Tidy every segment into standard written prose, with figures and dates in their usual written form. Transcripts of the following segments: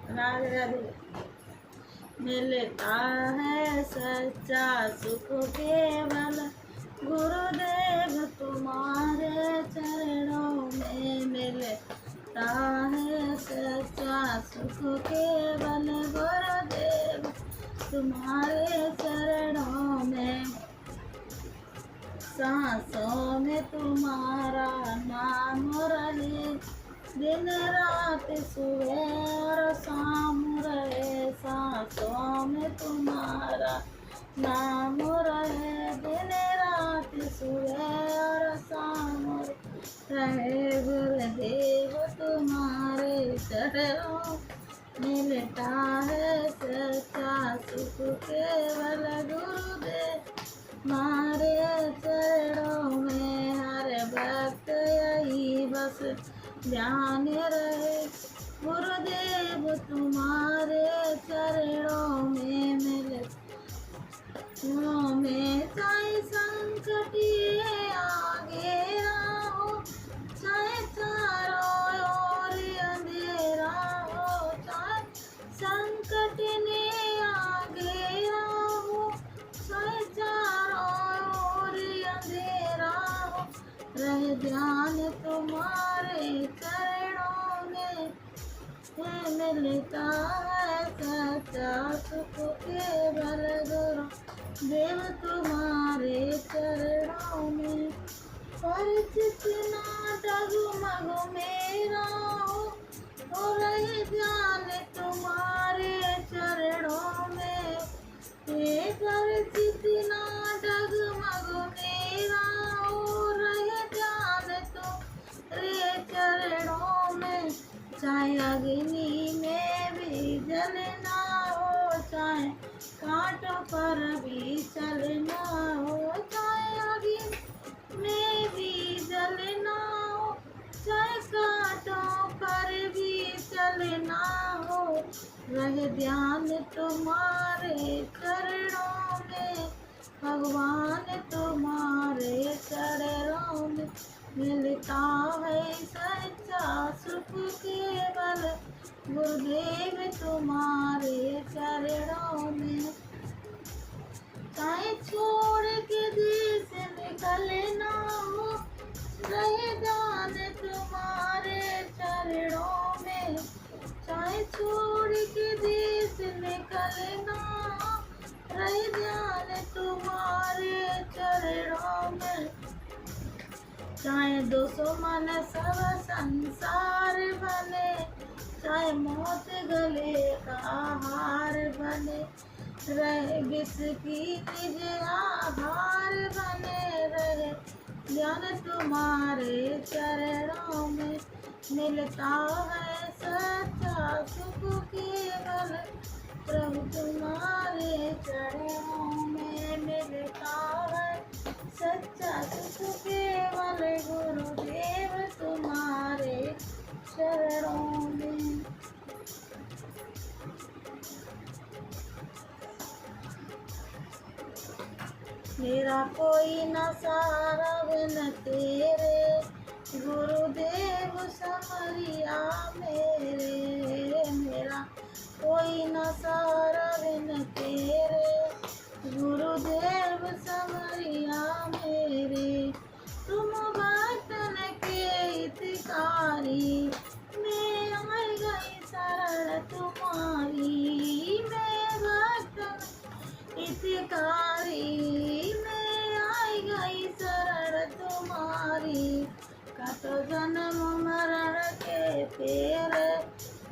राधे राधे। मिलता है सच्चा सुख केवल गुरुदेव तुम्हारे चरणों में। मिलता है सच्चा सुख केवल गुरुदेव तुम्हारे चरणों में। सांसों में तुम्हारा नाम रहे, दिन रात सुबह और शाम रहे। सांसों में तुम्हारा नाम रहे, दिन रात सुबह और शाम रहे। गुरुदेव तुम्हारे चरणों मिलता है सच्चा सुख केवल गुरुदेव तुम्हारे चरणों में। हर वक्त यही बस ध्यान रहे, गुरुदेव तुम्हारे चरणों में। चाहे संकट ये आगे हो, चाहे चारों ओर अंधेरा हो। चाहे संकट ने आगे हो, चाहे चारों ओर अंधेरा हो, रहे ध्यान तुम्हारे चरणों में। मिलता है सच्चा सुख केवल गुरुदेव तुम्हारे चरणों में। परिचित ना डगमग मेरा हो, रहे ध्यान तुम्हारे चरणों में। परिचित ना डगमग मेरा हो, रहे ध्यान तुम्हारे चरणों में। चाहे अग्नि में भी जलना हो, चाहे कांटों पर भी चलना हो। चाहे अग्नि में भी जलना हो, चाहे कांटों पर भी चलना हो, रहे ध्यान तुम्हारे चरणों में। भगवान तुम्हारे चरणों में मिलता है सच्चा सुख केवल गुरुदेव तुम्हारे चरणों में। चाहे छोड़ के देश निकलना हो, रहे ध्यान तुम्हारे चरणों में। चाहे छोड़ के देश निकलना हो, रहे ध्यान तुम्हारे चरणों में। चाहे दुश्मन सब संसार बने, चाहे मौत गले का हार बने, रहे विष की निज आहार बने, रहे ज्ञान तुम्हारे चरणों में। मिलता है सच्चा सुख केवल प्रभु तुम्हारे चरणों में। मिलता है सच्चा सुख केवल गुरुदेव तुम्हारे चरणों में। मेरा कोई न सहारा बिन तेरे, गुरुदेव समरिया मेरे। मेरा कोई न सहारा बिन तेरे, गुरुदेव समरिया मेरे। तुम वतन के हितकारी, मैं आ गई शरण तुम्हारी। मैं वतन हितकारी, मैं आ गई शरण तुम्हारी। कत जन्म मरण के फेरे,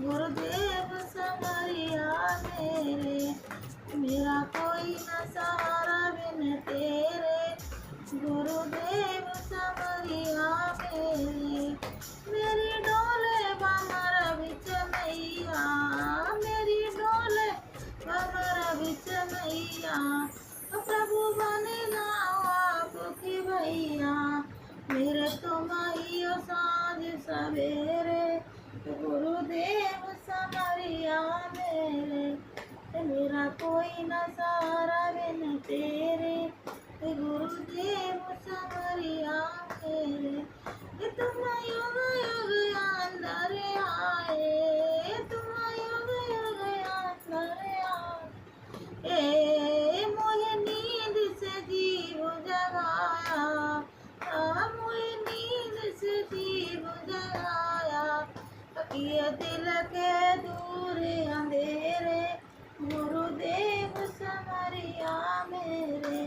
गुरुदेव समरिया मेरे। मेरा कोई न सहारा बिन तेरे, गुरुदेव समरिया मेरे। मेरी डोले बमर बिच मैया, मेरी डोले बमर बिच मैया। प्रभु बने ना आपकी भैया, मेरे तुम ही हो साँझ सवेरे। गुरुदेव समरिया मेरे। मेरा कोई न सहारा बिन तेरे, गुरुदेव समरिया मेरे। तुम युग युग अंदर आए, तुम युग मेरे,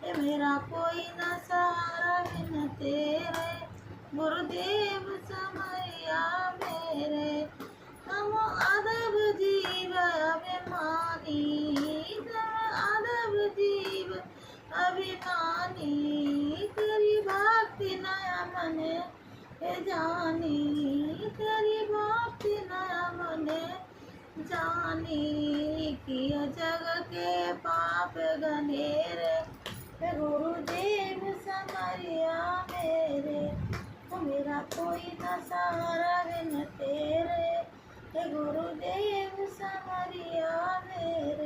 हे मेरा कोई न सहारा बिन तेरे, गुरुदेव समरिया मेरे। तुम अदब जीव अभिमानी, तुम अदब जीव अभिमानी, तेरी भक्ति नया मन है जानी, तेरी भक्ति नया मन जानी। किया जग के पाप घनेरे, हे गुरुदेव समरिया मेरे, तो मेरा कोई न सहारा बिन तेरे, हे गुरुदेव समरिया मेरे।